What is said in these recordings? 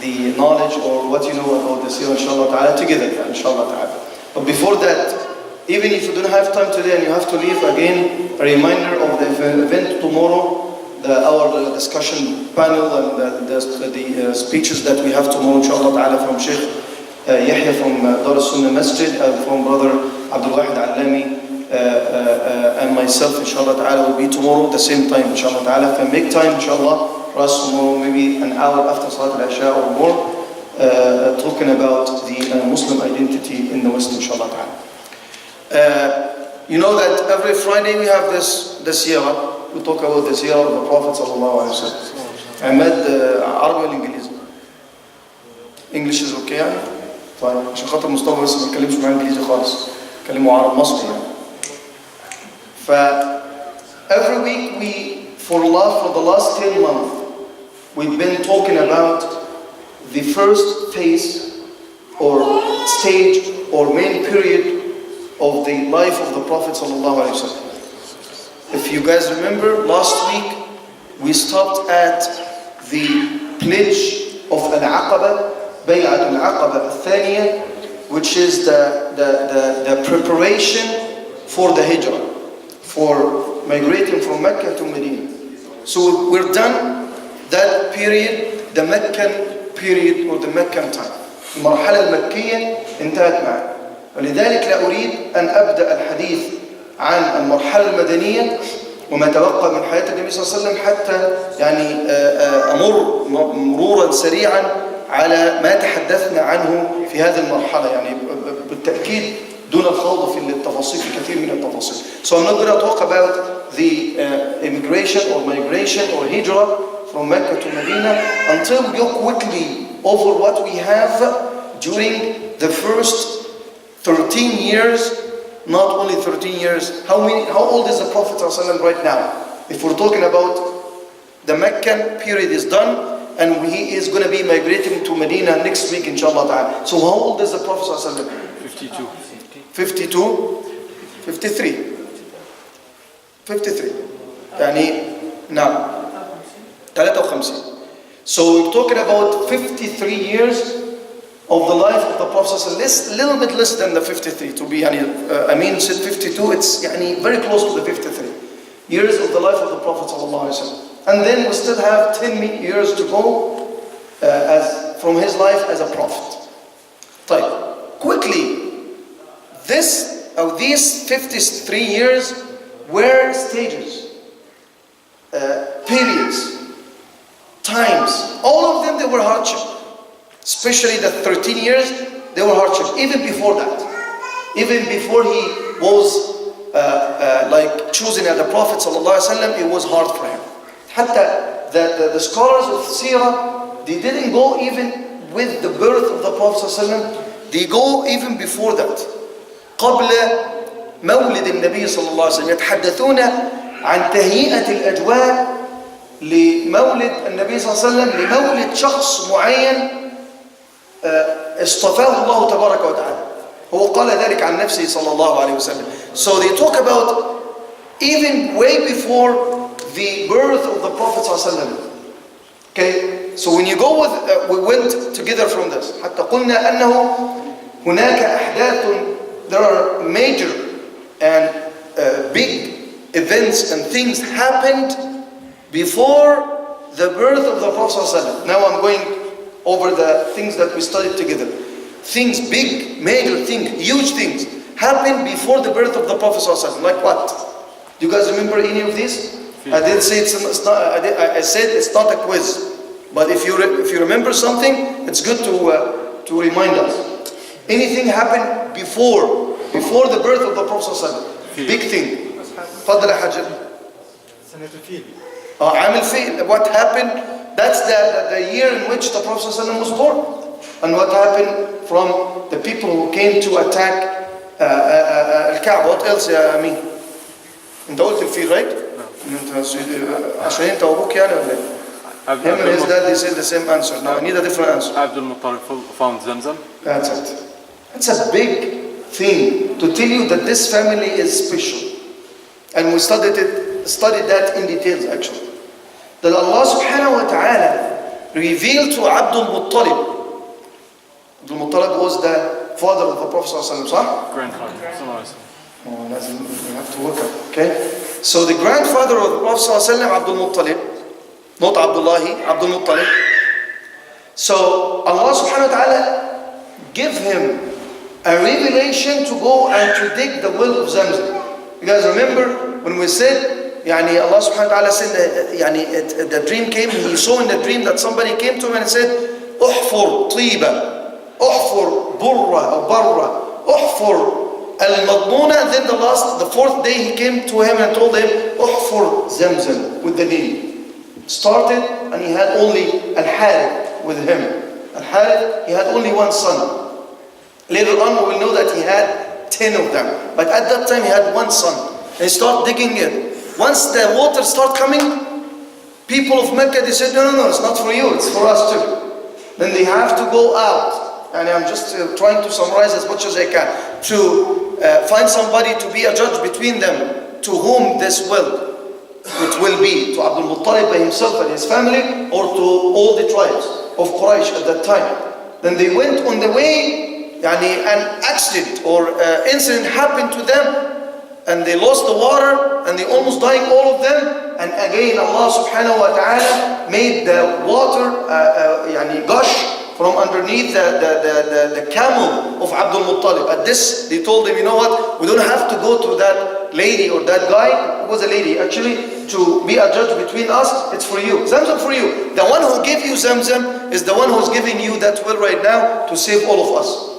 the knowledge or what you know about the Seerah, inshallah ta'ala, together, inshallah ta'ala. But before that, even if you don't have time today and you have to leave, again, a reminder of the event tomorrow, our discussion panel and the speeches that we have tomorrow, inshallah ta'ala, from Sheikh Yahya from Dar al-Sunnah Masjid, from Brother Abdul Wahid Allami, and myself, inshallah ta'ala, will be tomorrow at the same time, inshallah ta'ala. Can make time, inshallah, for us tomorrow, maybe an hour after Salat al-Isha or more, talking about the Muslim identity in the West, inshallah ta'ala. You know that every Friday we have this Seerah. We talk about the Seerah of the Prophet sallallahu alaihi wasallam. Ahmed, عربي ولا إنجليزي؟ English is okay يعني؟ طيب عشان خاطر مصطفى بس ما بيتكلمش معاه إنجليزي خالص. كلمه عربي مصري يعني. Every week for the last 10 months we've been talking about the first phase or stage or main period of the life of the Prophet sallallahu alaihi wasallam. If you guys remember, last week we stopped at the pledge of Al-Aqaba, Bay'at Al-Aqaba Al-Thaniya, which is the preparation for the Hijra, for migrating from Mecca to Medina. So we're done that period, the Meccan period or the Meccan time. المرحلة المكية انتهت معنا. ولذلك لا أريد أن أبدأ الحديث عن المرحلة المدنية وما تبقى من حياة النبي صلى الله عليه وسلم حتى يعني أمر مرورا سريعا على ما تحدثنا عنه في هذه المرحلة يعني بالتأكيد دون الخوض في التفاصيل في كثير من التفاصيل. So I'm not going to talk about the immigration or migration or hijrah from Mecca to Medina until we go quickly over what we have during the first 13 years. Not only 13 years. How old is the Prophet ﷺ right now? If we're talking about the Meccan period is done and he is going to be migrating to Medina next week, inshallah ta'ala. So how old is the Prophet ﷺ? 52. 52? 53. 53. يعني نعم 53. So we're talking about 53 years of the life of the Prophet, a little bit less than the 53 to be, Amin said 52, it's very close to the 53 years of the life of the Prophet sallallahu alaihi wasallam. And then we still have 10 years to go from his life as a prophet. طيب, quickly, these 53 years were stages, periods, times, all of them they were hardship. Especially the 13 years, they were hardship. Even before that, even before he was chosen as the Prophet ﷺ, it was hard for him. Hatta the scholars of Seerah, they didn't go even with the birth of the Prophet ﷺ. They go even before that. قبل مولد النبي صلى الله عليه وسلم يتحدثون عن تهيئة الأجواء لمولد النبي صلى الله عليه وسلم لمولد شخص معين اصطفاه الله تبارك وتعالى. هو قال ذلك عن نفسه صلى الله عليه وسلم. So they talk about even way before the birth of the Prophet صلى الله عليه وسلم. Okay, so when you go with, we went together from this. حتى قلنا أنه هناك أحداث, there are major and big events and things happened before the birth of the Prophet صلى الله عليه وسلم. Now I'm going over the things that we studied together. Things, big, major things, huge things happened before the birth of the Prophet ﷺ. Like what? Do you guys remember any of this? I did say it's not. I said it's not a quiz, but if you remember something, it's good to remind us. Anything happened before the birth of the Prophet ﷺ? Big thing. فضل يا حاج. سنة الفيل. عام الفيل. What happened? That's the year in which the Prophet ﷺ was born. And what happened from the people who came to attack Al-Kaaba. What else يا أمين? أنت قلت الفيل, right? عشان أنت وأبوك يعني ولا إيه؟ Him and his dad, they said the same answer. Now I need a different answer. Abdul Muttalib found Zamzam. That's it. It's a big thing to tell you that this family is special. And we studied that in details actually. that Allah subhanahu wa ta'ala revealed to Abdul Muttalib. Abdul Muttalib was the father of the Prophet sallallahu alaihi wasallam. Grandfather. Sallallahu alaihi wasallam. Oh, we have to work up, okay? So the grandfather of the Prophet ﷺ, Abdul Muttalib, not Abdullahi, Abdul Muttalib. So Allah subhanahu wa ta'ala give him a revelation to go and to dig the well of Zamzam. You guys remember when we said, Allah subhanahu wa ta'ala said, the dream came, he saw in the dream that somebody came to him and said, Uhfur tiba, Uhfur burra or barra, Uhfur al-madmuna. Then the fourth day he came to him and told him, Uhfur Zamzam, with the name. Started, and he had only Al-Harith with him. Al-Harith, he had only one son. Later on we will know that he had 10 of them. But at that time he had one son. And he started digging it. Once the water started coming, people of Mecca, they said, no, it's not for you, it's for us too. Then they have to go out. And I'm just trying to summarize as much as I can. To find somebody to be a judge between them, to whom this will be, to Abdul Muttalib by himself and his family, or to all the tribes of Quraysh at that time. Then they went on the way, an accident or incident happened to them, and they lost the water, and they almost dying, all of them. And again Allah subhanahu wa ta'ala made the water gush from underneath the camel of Abdul Muttalib. At this, they told him, you know what, we don't have to go to that lady or that guy, who was a lady actually, to be a judge between us. It's for you. Zamzam for you. The one who gave you Zamzam is the one who's giving you that well right now to save all of us.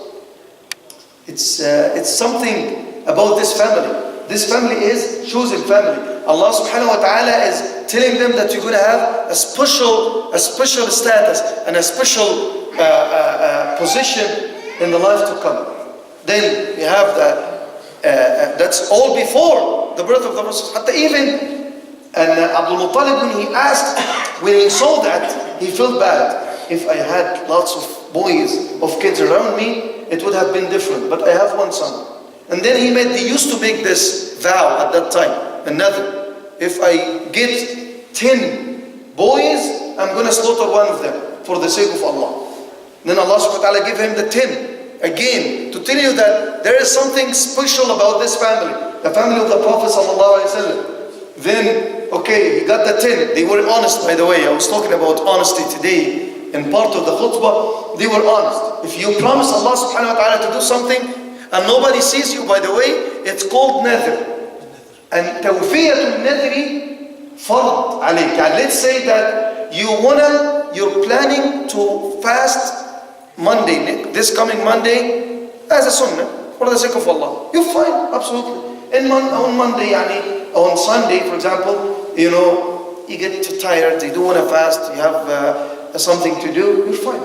It's something about this family. This family is chosen family. Allah subhanahu wa ta'ala is telling them that you're going to have a special status and a special position in the life to come. Then you have that's all before the birth of the Prophet. Even Abdul Muttalib, when he saw that, he felt bad. If I had lots of boys, of kids around me, it would have been different. But I have one son. And then they used to make this vow at that time, another. If I get 10 boys, I'm going to slaughter one of them for the sake of Allah. Then Allah subhanahu wa ta'ala gave him the 10 again to tell you that there is something special about this family, the family of the Prophet sallallahu alaihi wasallam. Then, okay, he got the 10. They were honest, by the way. I was talking about honesty today in part of the khutbah. They were honest. If you promise Allah subhanahu wa ta'ala to do something, and nobody sees you, by the way, it's called nadhr. And tawfiyatul nadhri fard alayk. And let's say that you're planning to fast Monday, this coming Monday, as a sunnah, for the sake of Allah. You're fine, absolutely. And on Monday, on Sunday, for example, you get tired, you don't want to fast, you have something to do, you're fine.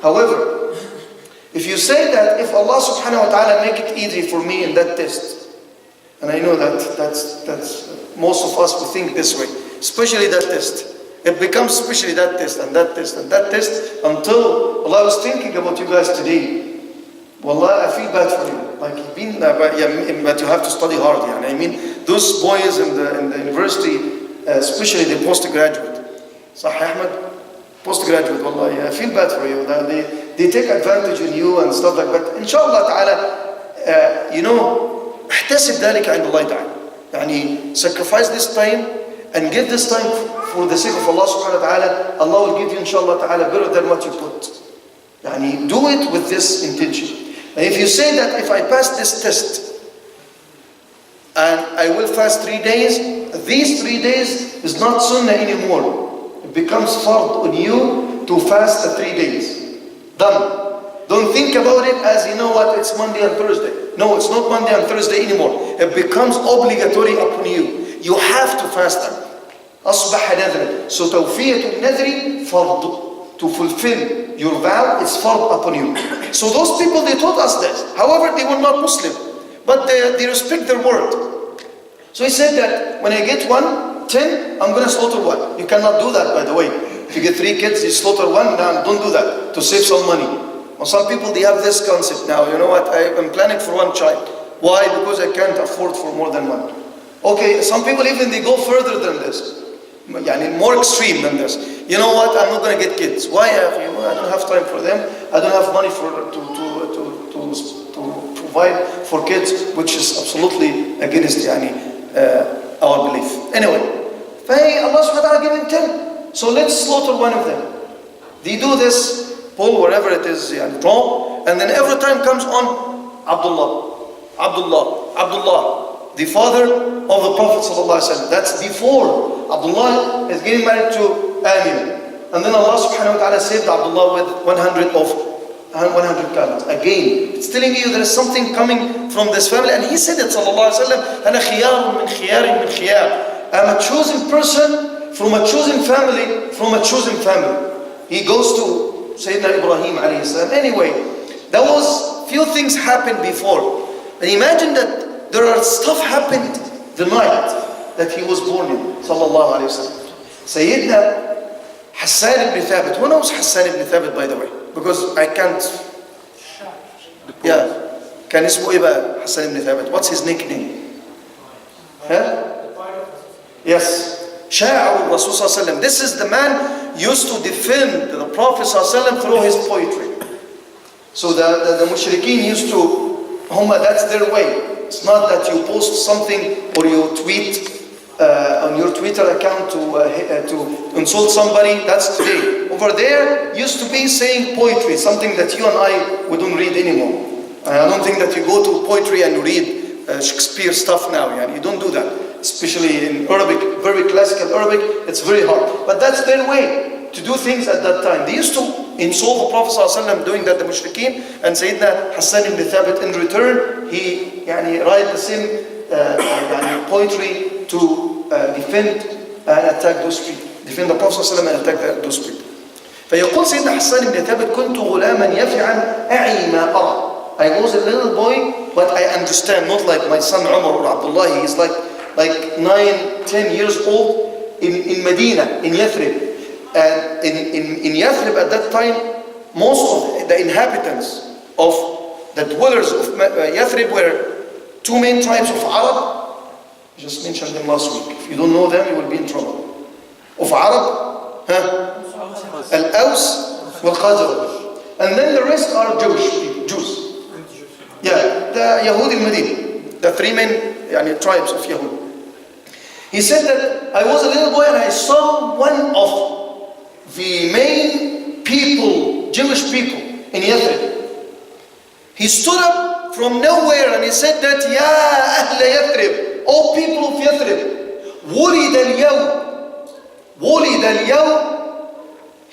However, if you say that if Allah subhanahu wa ta'ala make it easy for me in that test, and I know that's most of us will think this way, especially that test. It becomes especially that test and that test and that test until Allah was thinking about you guys today. Wallah, I feel bad for you. But you have to study hard. Those boys in the university, especially the postgraduate. Sah Ahmed, postgraduate, wallah, I feel bad for you. They take advantage in you and stuff like that. Inshallah ta'ala, احتسب ذلك عند الله تعالى. Sacrifice this time and give this time for the sake of Allah subhanahu wa ta'ala. Allah will give you inshallah ta'ala better than what you put. Do it with this intention. And if you say that if I pass this test and I will fast 3 days, these 3 days is not sunnah anymore. It becomes fard on you to fast the 3 days. Done. Don't think about it as, it's Monday and Thursday. No, it's not Monday and Thursday anymore. It becomes obligatory upon you. You have to fast them. أصبح نذرا. So توفية النذر فرض. To fulfill your vow is fard upon you. So those people, they taught us this. However, they were not Muslim. But they respect their word. So he said that when I get 10, I'm going to slaughter one. You cannot do that, by the way. If you get 3 kids, you slaughter one. No, don't do that. To save some money. Well, some people, they have this concept now. You know what? I'm planning for 1 child. Why? Because I can't afford for more than 1. Okay, some people even, they go further than this. more extreme than this. You know what? I'm not going to get kids. Why? I don't have time for them. I don't have money to provide for kids, which is absolutely against our belief. Anyway, Allah subhanahu wa ta'ala gave him 10. So let's slaughter one of them. They do this, pull wherever it is, draw, and then every time comes on Abdullah, Abdullah, Abdullah, the father of the Prophet ﷺ. That's before Abdullah is getting married to Amina. And then Allah subhanahu wa ta'ala saved Abdullah with 100 camels. Again, it's telling you there is something coming from this family. And he said it, sallallahu alayhi wa sallam, أَنَا خِيَارٌ مِنْ خِيَارٍ مِنْ خِيَارٍ. I'm a chosen person from a chosen family, from a chosen family. He goes to Sayyidina Ibrahim alayhi salam. Anyway, there was few things happened before. And imagine that there are stuff happened the night that he was born in, sallallahu alayhi wa sallam. Sayyidina Hassan ibn Thabit. Who knows Hassan ibn Thabit, by the way? Because I can't. Yeah. Can اسمه إيه بقى Hassan ibn Thabit? What's his nickname? Huh? Yes. شاعر الرسول صلى الله عليه وسلم. This is the man used to defend the Prophet صلى الله عليه وسلم through his poetry. So the mushrikeen used to, that's their way. It's not that you post something or you tweet on your Twitter account to insult somebody. That's today. Over there used to be saying poetry, something that you and I wouldn't read anymore. I don't think that you go to poetry and you read Shakespeare stuff now. You don't do that. Especially in Arabic, very classical Arabic, it's very hard. But that's their way to do things at that time. They used to insult the Prophet ﷺ doing that, the mushrikeen, and Sayyidina Hassan ibn Thabit in return, he write the same poetry to defend and attack those people. Defend the Prophet ﷺ and attack those people. فيقول سيدنا حسان بن ثابت كنت غلاما يفعا أعي ما أرى. I was a little boy, but I understand, not like my son Umar or Abdullah. He's like 9-10 years old in Medina, in Yathrib. And in Yathrib at that time, most of the inhabitants of the dwellers of Yathrib were two main tribes of Arab. I just mentioned them last week. If you don't know them, you will be in trouble. Of Arab, Al-Aws wal-Khazraj. And then the rest are Jews. Yeah, the Yahudi al-Madini, the three main tribes of Yahud. He said that I was a little boy and I saw one of the main people, Jewish people in Yathrib. He stood up from nowhere and he said that, Ya Ahl Yathrib, O people of Yathrib, ولد اليوم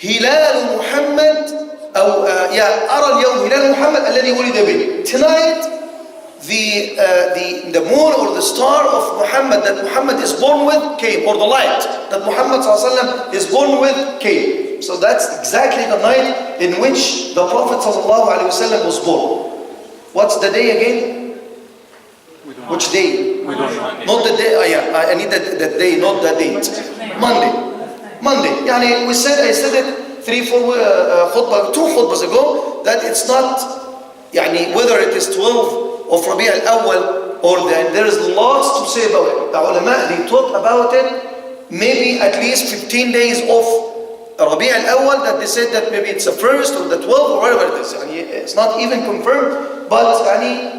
هلال محمد أو أرى اليوم هلال محمد الذي ولد به. Tonight, the moon or the star of Muhammad that Muhammad is born with came, or the light that Muhammad ﷺ is born with came. So that's exactly the night in which the Prophet ﷺ was born. What's the day again? Which day? We don't know. Not the day. I need the day, not the date. Monday. I said it 2 khutbahs ago that it's not whether it is 12 of Rabi' al-Awwal or there is lots to say about it. The ulama, they talk about it maybe at least 15 days of Rabi' al-Awwal, that they said that maybe it's the 1st or the 12th or whatever it is. It's not even confirmed, but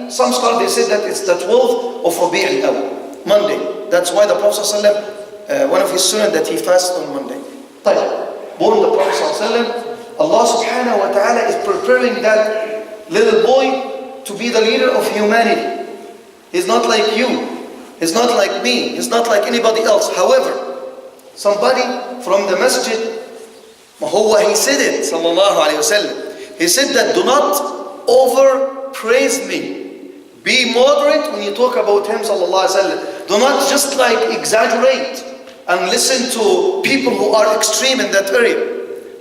some scholars they said that it's the 12th of Rabi' al-Awwal, Monday. That's why the Prophet ﷺ, one of his sunnah that he fasts on Monday. Born the Prophet ﷺ, Allah subhanahu wa ta'ala is preparing that little boy to be the leader of humanity. He's not like you. He's not like me. He's not like anybody else. However, somebody from the masjid, he said it, sallallahu alayhi wa sallam. He said that do not overpraise me. Be moderate when you talk about him, sallallahu alayhi wa sallam. Do not just exaggerate and listen to people who are extreme in that area.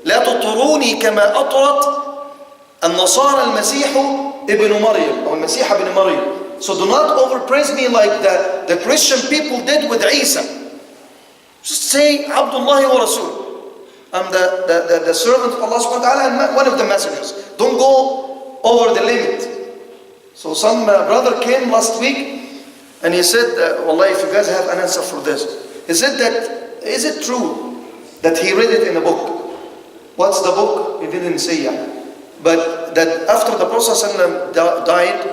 لا تطروني كما أطرت النصارى المسيح ابن مريم أو المسيح ابن مريم. So do not overpraise me like the Christian people did with Isa. Just say Abdullah wa Rasul. I'm the servant of Allah subhanahu wa ta'ala and one of the messengers. Don't go over the limit. So some brother came last week and he said, Wallah, if you guys have an answer for this. He said that is it true that he read it in a book? What's the book? He didn't say yeah. But that after the Prophet ﷺ died,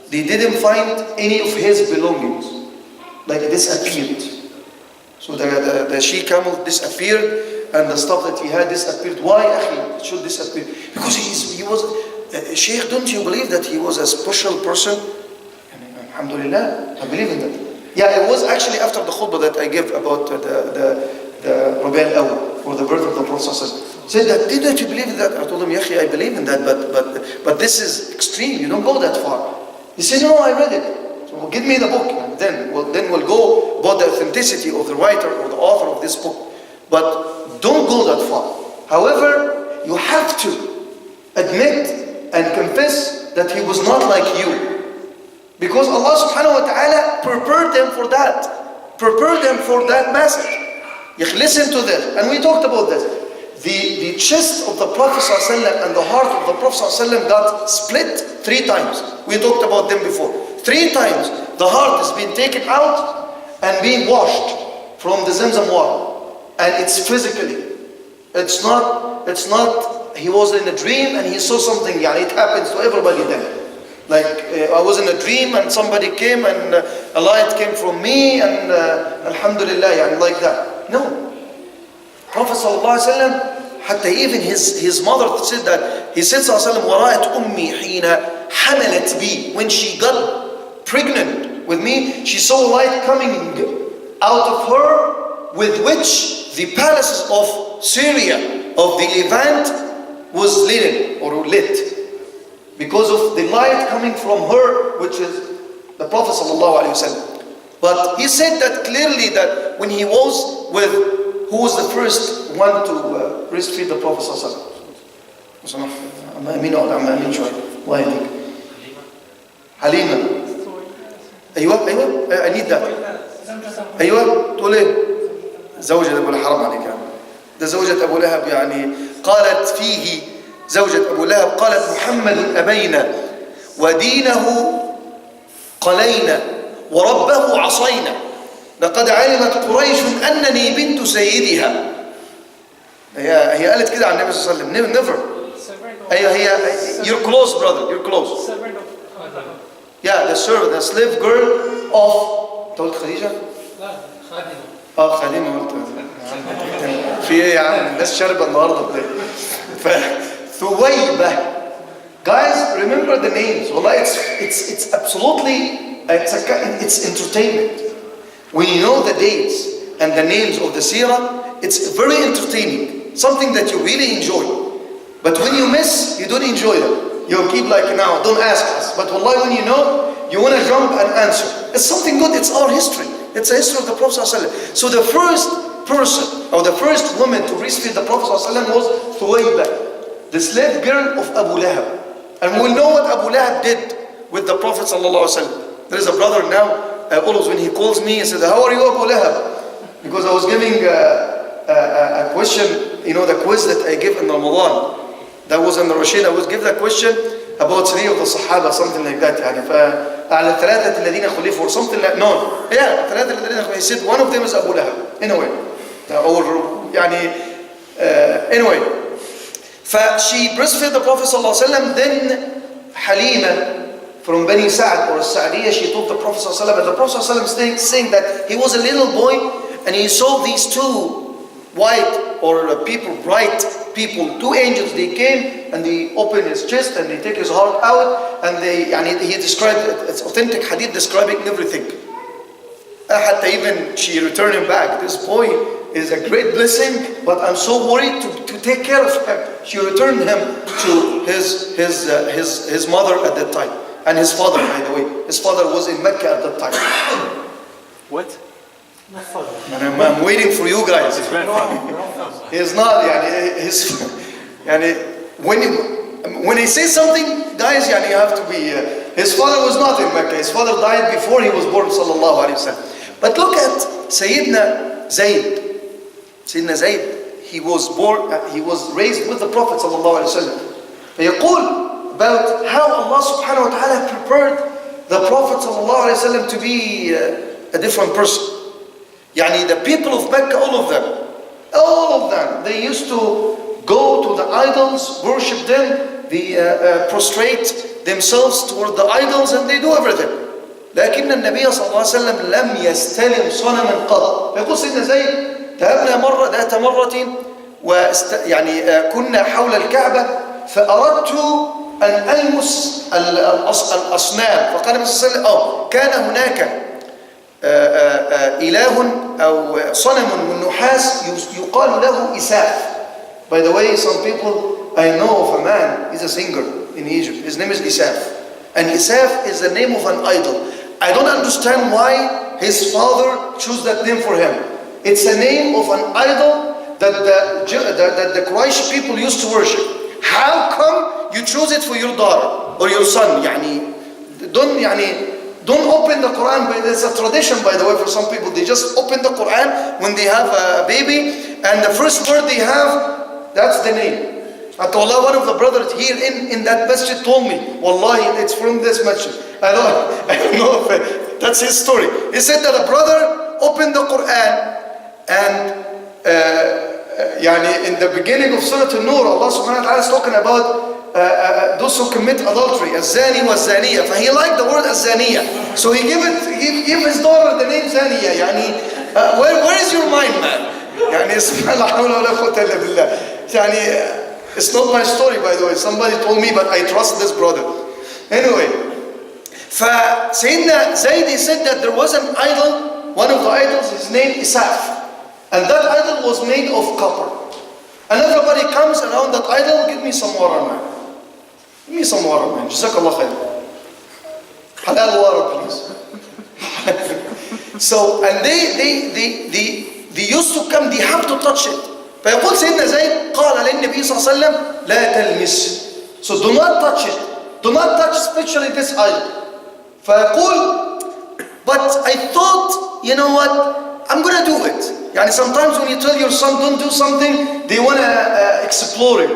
they didn't find any of his belongings. Like disappeared. So the she-camel disappeared and the stuff that he had disappeared. Why, akhi, it should disappear? Because he was, Sheikh, don't you believe that he was a special person? Alhamdulillah, I believe in that. Yeah, it was actually after the khutbah that I gave about the Rabi' al-Awwal, or the birth of the Prophet. Said that, didn't you believe in that? I told him, Yakhi, I believe in that, but this is extreme, you don't go that far. He said, no, I read it. So give me the book, and then we'll go about the authenticity of the writer or the author of this book. But don't go that far. However, you have to admit and confess that he was not like you. Because Allah subhanahu wa ta'ala prepared them for that. Prepared them for that message. Listen to this. And we talked about this. The chest of the Prophet ﷺ and the heart of the Prophet ﷺ got split 3 times. We talked about them before. 3 times the heart is being taken out and being washed from the Zamzam water. And it's physically. It's not, he was in a dream and he saw something. It happens to everybody then. Like I was in a dream and somebody came and a light came from me and alhamdulillah, like that. No. Prophet ﷺ, حتى even his mother said that, he said ﷺ, وَرَأَتْ أُمِّي حِينَ حَمَلَتْ بِي, when she got pregnant with me, she saw light coming out of her, with which the palaces of Syria, of the Levant, was lit, because of the light coming from her, which is the Prophet ﷺ. But he said that clearly, that when he was with, who was the first one to breastfeed the Prophet ﷺ? Halima. أيوة I need that. أيوة تقول إيه؟ زوجة أبو لهب عليك. ده زوجة أبو لهب قالت فيه زوجة أبو لهب قالت محمد أبينا ودينه قلينا وربه عصينا لقد علمت قريش أنني بنت سيدها. هي قالت كده عن النبي صلى الله عليه وسلم. Never. هي you're close, brother, you're close. Yeah, the servant, the slave girl of تقول خديجة؟ لا خادمة. خادمة قلت. في ايه يا عم؟ الناس شاربة النهارده ثويبة. Guys, remember the names. Wallah, it's absolutely it's entertainment. When you know the dates and the names of the seerah, it's very entertaining. Something that you really enjoy. But when you miss, you don't enjoy them. You'll keep like, now, don't ask us. But wallah, when you know, you want to jump and answer. It's something good. It's our history. It's the history of the Prophet ﷺ. So the first person, or the first woman to breastfeed the Prophet ﷺ was Thuwayba, the slave girl of Abu Lahab. And we know what Abu Lahab did with the Prophet ﷺ. There is a brother now, always when he calls me, he says, how are you, Abu Lahab? Because I was giving a question, the quiz that I give in Ramadan. That was in the Rashid. I was give that question about 3 of the Sahaba, something like that. فعلى الثلاثة الذين خلفوا or something like, no. Yeah, الثلاثة الذين خلفوا. He said one of them is Abu Lahab. Anyway. Or, anyway. She breastfed the Prophet ﷺ. Then Halima from Bani Sa'd or Sa'diyah, she told the Prophet ﷺ. And the Prophet ﷺ saying that he was a little boy and he saw these 2 white or bright people, 2 angels. They came and they opened his chest and they take his heart out and he described it. It's authentic hadith describing everything. Even she returned him back. This boy is a great blessing, but I'm so worried to take care of him. She returned him to his mother at that time, and his father, by the way. His father was in Mecca at that time. What? And I'm waiting for you guys. He's not. When he says something, guys, you have to be. His father was not in Mecca. His father died before he was born, sallallahu alaihi wasallam. But look at Sayyidina Zayd. Sayyidina Zayd, he was raised with the Prophet sallallahu alaihi wasallam. فيقول about how Allah subhanahu wa ta'ala prepared the Prophet sallallahu alaihi wasallam to be a different person. Yani the people of Mecca, all of them, they used to go to the idols, worship them, they prostrate themselves toward the idols, and they do everything. لكن النبي صلى الله عليه وسلم لم يستلم صنما قط. فيقول سيدنا زيد: ذهبنا مرة ذات مرة يعني كنا حول الكعبة فأردت أن ألمس الأصنام، فقال النبي صلى الله عليه وسلم: كان هناك إله أو صنم من نحاس يقال له إساف. By the way, some people, I know of a man, he's a singer in Egypt, his name is Isaf. And Isaf is the name of an idol. I don't understand why his father chose that name for him. It's a name of an idol that the Quraysh people used to worship. How come you choose it for your daughter or your son? Don't open the Quran. There's a tradition, by the way, for some people. They just open the Quran when they have a baby, and the first word they have, that's the name. Allah, one of the brothers here in that masjid told me, Wallahi, it's from this masjid. I don't know if that's his story. He said that a brother opened the Quran, and in the beginning of Surah An-Nur, Allah subhanahu wa ta'ala is talking about those who commit adultery, az-zani wa az-zaniya. He liked the word az-zaniya, so he gave his daughter the name Zaniya. Where is your mind, man? It's not my story, by the way. Somebody told me, but I trust this brother. Anyway, Sayyidina Zayd said that there was an idol, one of the idols, his name Isaf. And that idol was made of copper. And everybody comes around that idol: give me some water, man. Give me some water, man. Jazakallah khair. Halal water, please. So, and they used to come, they have to touch it. فيقول سيدنا زيد: قال للنبي صلى الله عليه وسلم: لا تلمس. So do not touch it. Do not touch especially this idol. فيقول: but I thought, you know what, I'm gonna do it. Sometimes when you tell your son don't do something, they wanna explore it.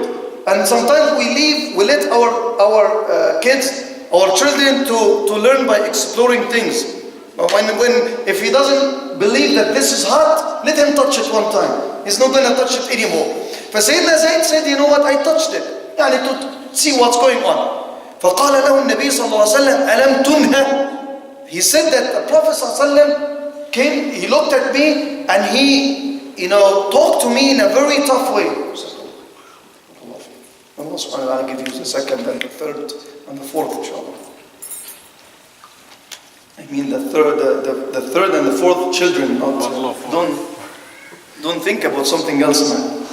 And sometimes we let our kids, our children to learn by exploring things. But if he doesn't believe that this is hot, let him touch it one time. He's not going to touch it anymore. فسيدنا زيد said, you know what, I touched it, to see what's going on. فقال له النبي صلى الله عليه وسلم: ألم تنهى? He said that the Prophet صلى الله عليه وسلم came, he looked at me, and he, talked to me in a very tough way. Allah subhanahu wa ta'ala give you the second and the third and the fourth, inshallah. I mean the third and the fourth children. Don't think about something else, man.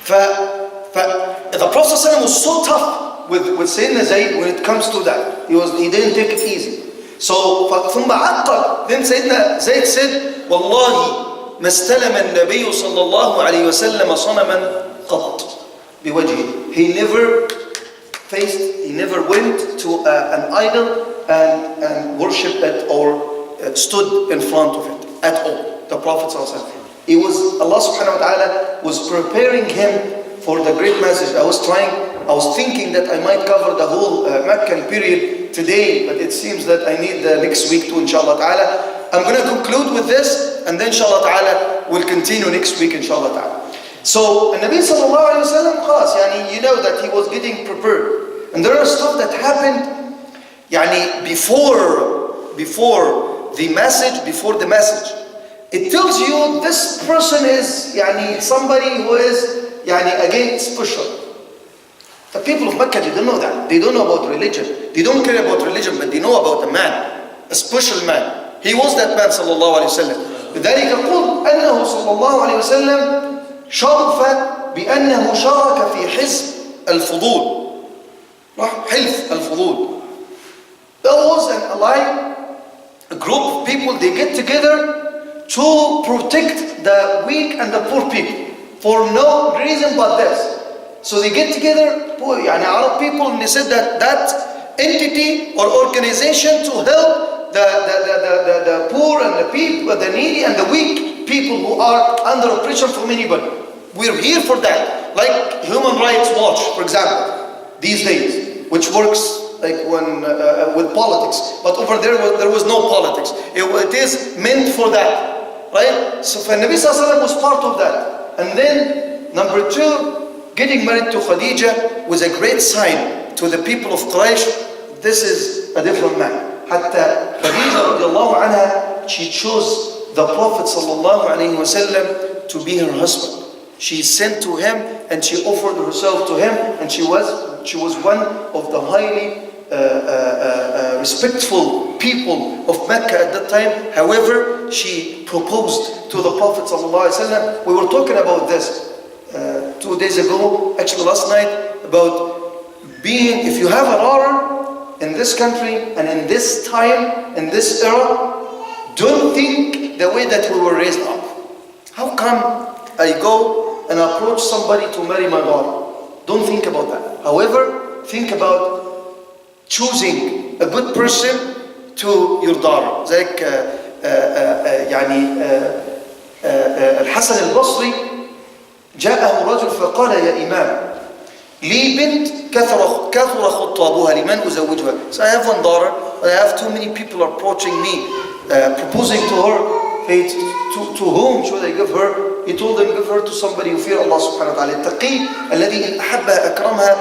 The Prophet ﷺ was so tough with Sayyidina Zayd when it comes to that. He didn't take it easy. So ثم عقب. Then Sayyidina Zayd said: والله ما استلم النبي صلى الله عليه وسلم صنما قط بوجهه. He never went to an idol and worshipped it or stood in front of it at all. The Prophet ﷺ. Allah subhanahu wa ta'ala was preparing him for the great message. I was thinking that I might cover the whole Meccan period today, but it seems that I need the next week too, inshallah ta'ala. I'm going to conclude with this, and then inshallah ta'ala we'll continue next week, inshallah ta'ala. So, Nabi sallallahu alayhi wa sallam, you know that he was getting prepared. And there are stuff that happened before the message. It tells you this person is somebody who is again special. The people of Mecca, they don't know that. They don't know about religion. They don't care about religion, but they know about a man, a special man. He was that man sallallahu alayhi wa sallam. لذلك يقول أنه صلى الله عليه وسلم شرف بأنه شارك في حزب الفضول. حلف الفضول. There was a group of people, they get together to protect the weak and the poor people for no reason but this. So they get together, Arab people, and they said that entity or organization to help the poor and the people, the needy and the weak people who are under oppression from anybody. We're here for that. Like Human Rights Watch, for example, these days, which works with politics. But over there was no politics. It is meant for that. right? So Nabi Sallallahu Alaihi Wasallam was part of that. And then, number two, getting married to Khadija was a great sign to the people of Quraysh. This is a different man. Hatta Khadija radiallahu anha, she chose the Prophet Sallallahu Alaihi Wasallam to be her husband. She sent to him and she offered herself to him, and she was one of the highly respectful people of Mecca at that time. However, she proposed to the Prophet ﷺ. We were talking about this 2 days ago, actually last night, about being, if you have a daughter in this country and in this time, in this era, don't think the way that we were raised up. How come I go and approach somebody to marry my daughter? Don't think about that. However, think about choosing a good person to your daughter. زيك يعني الحسن البصري جاءه رجل فقال يا إمام لي بنت كثر خطابها لمن أزوجها. So I have one daughter, but I have too many people approaching me, proposing to her. To whom should I give her? He told them, give her to somebody who fear Allah subhanahu wa ta'ala. التقي الذي إن أحبها أكرمها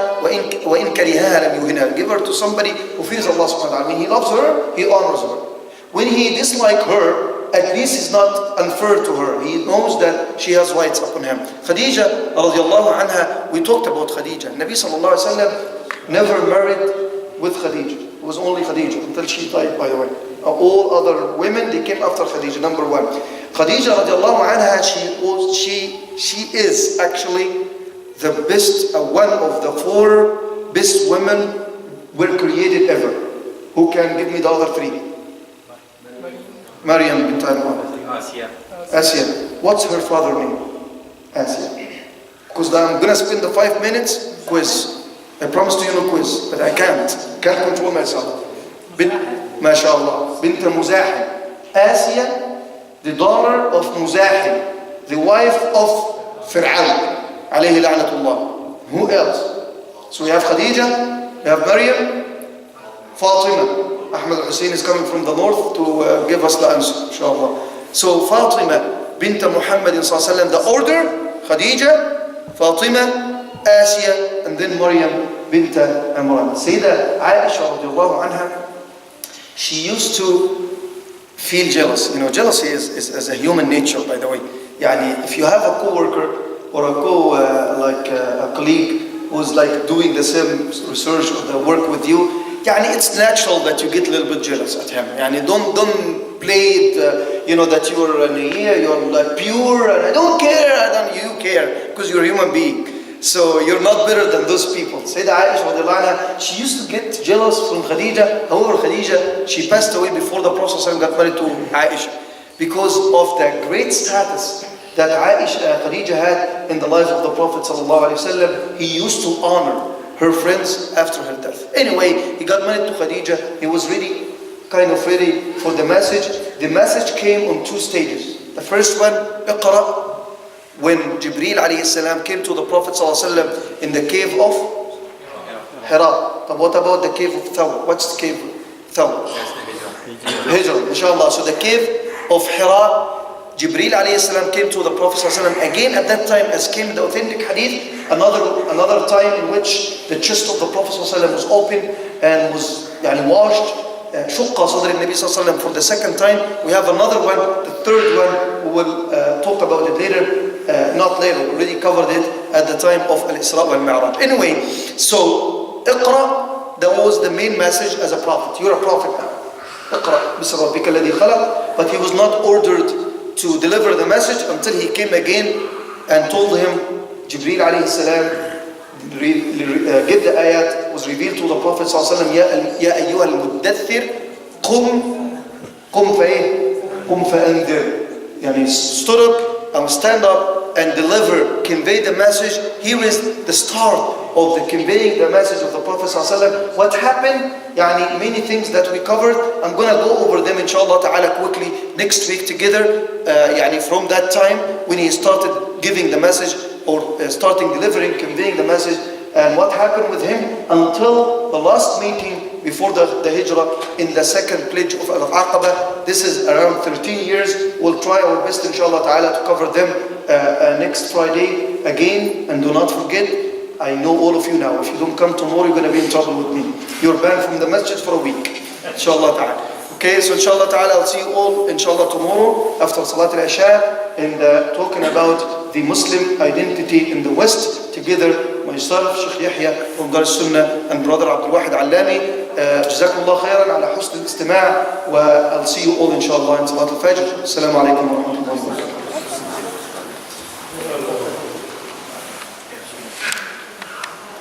وإن كرهها لم يهنها. Give her to somebody who fears Allah subhanahu wa ta'ala. When he loves her, he honors her. When he dislikes her, at least he's not unfair to her. He knows that she has rights upon him. Khadija radiallahu anha, we talked about Khadija. Nabi sallallahu alayhi wa sallam never married with Khadija. It was only Khadija until she died, by the way. All other women, they came after Khadija, number one. Khadija radiallahu anha, she is actually the best, one of the 4 best women were created ever. Who can give me the other 3? Maryam bint Imran. Asya. What's her father name? Asya. Because I'm going to spend the 5 minutes quiz. I promised you no quiz, but I can't control myself. MashaAllah. Bint Muzahim. Asya, the daughter of Muzahim, the wife of Fir'aun, alayhi la'natullah. Who else? So we have Khadija, we have Maryam, Fatima. Ahmed Hussein is coming from the north to give us the answer, inshallah. So Fatima bint Muhammad sallallahu alayhi wa sallam, the order, Khadija, Fatima, Asya, and then Maryam bint Imran. Sayyidah Aisha radiallahu anha, she used to feel jealous. You know, jealousy is a human nature, by the way. Yani, if you have a co-worker or a colleague who's like doing the same research or the work with you, yani, it's natural that you get a little bit jealous at him. Yani, don't play it, you know, that you're you're like pure and I don't care, you care, because you're a human being. So you're not better than those people. Sayyidah Aisha, she used to get jealous from Khadija. However, Khadija, she passed away before the Prophet got married to Aisha, because of the great status that Khadija had in the life of the Prophet ﷺ. He used to honor her friends after her death. Anyway, he got married to Khadija. He was really kind of ready for the message. The message came on 2 stages. The first one, Iqra. When Jibreel alayhi salam came to the Prophet ﷺ in the cave of Hira. But what about the cave of Thawr? What's the cave of Thawr? Hijra, inshallah. So the cave of Hira, Jibreel alayhi salam came to the Prophet ﷺ again at that time, as came in the authentic hadith, another time in which the chest of the Prophet ﷺ was open and was washed. شق صدر النبي صلى الله عليه وسلم for the second time. We have another one, the third one, we will talk about it later. Not later, we already covered it at the time of Al-Isra wal-Mi'raj. Anyway, so Iqra, that was the main message as a prophet. You're a prophet now. Iqra bismi rabbika alladhi khalaq. But he was not ordered to deliver the message until he came again and told him, Jibreel alayhi salam, give the ayat, was revealed to the Prophet sallallahu alaihi wasallam, Ya ayyuha al-muddathir, qum fa'andir. Yani stood up and stand up and deliver, convey the message. Here is the start of the conveying the message of the Prophet ﷺ. What happened? Yani many things that we covered. I'm going to go over them inshallah ta'ala quickly next week together. Yani from that time when he started giving the message or starting delivering, conveying the message, and what happened with him until the last meeting before the Hijrah in the second pledge of Al-Aqaba. This is around 13 years. We'll try our best, inshallah ta'ala, to cover them next Friday again. And do not forget, I know all of you now. If you don't come tomorrow, you're going to be in trouble with me. You're banned from the masjid for a week. Inshallah ta'ala. Okay, so inshallah ta'ala, I'll see you all, inshallah, tomorrow after Salat al-Isha, and talking about the Muslim identity in the West, together myself, Sheikh Yahya from Dar al-Sunnah, and brother Abdul Wahid Allami. جزاكم الله خيرا على حسن الاستماع, و I'll see you all inshallah in Salat al-Fajr. Assalamu alaikum wa rahmatullahi wa barakatuh.